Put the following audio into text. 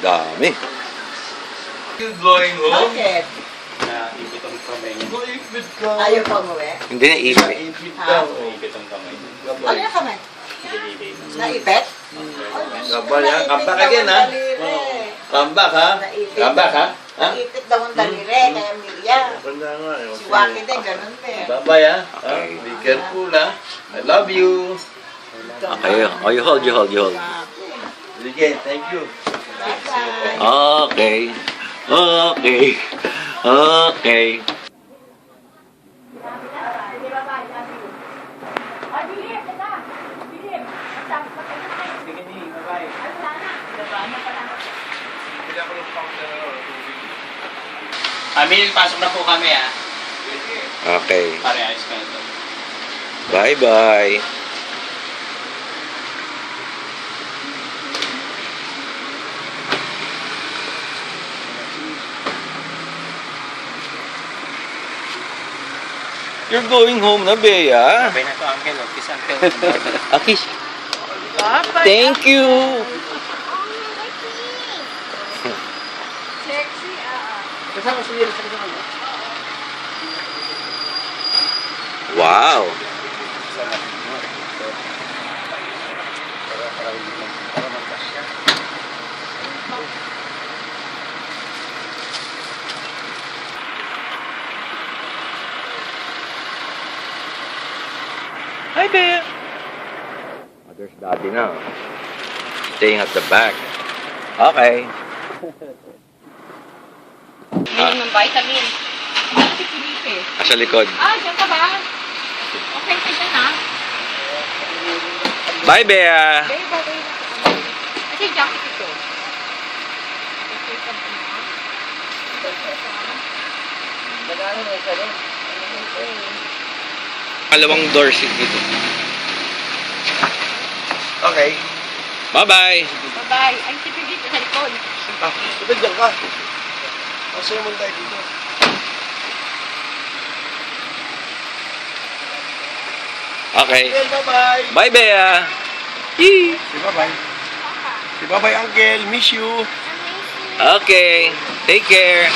Dami. You going home? Bakit? Naipit ang kamay niya. Maipit ka. Ayaw pa umuwi? Hindi na ipit. Maipit ka. Naipit ang kamay niya. Ano yung kamay? Dililay na. Naipit? Gabal yan. Come back again, ha? Come back, ha? Come back, ha? Ha? Naipit daw ang daliri, kaya Miriam. Ganda nga. Si Waki din, ganun din. Bye-bye, ha? Okay. Be careful, ha? I love you. Okay. Oh, you hold. Sige, thank you. Bye-bye. Okay. Amil, pasok na po kami ah. Okay. Pare, ayos ka ito. Bye-bye. You're going home na, Bea. Sabay na to, Uncle. Kiss, Uncle. Akish. Thank you. Sexy, Kasama si Lil sa kasama. Wow. Hi, Bea. Oh, there's Daddy now. Staying at the back. Okay. Minum ng vitamin. Ano si Felipe? Sa likod. Ah, dyan ka ba? Okay ka dyan ah. Bye, Bea. Very bagay na. Kasi jacket ito. Okay ka ba? Kalawang door seat dito. Okay. Bye-bye. Bye-bye. Ay, si Felipe sa likod. Ito dyan ka. Masaya mo tayo dito. Okay. Bye-bye. Bye, Bea. Yee. Bye-bye. Bye-bye, Uncle. Miss you. Okay. Take care.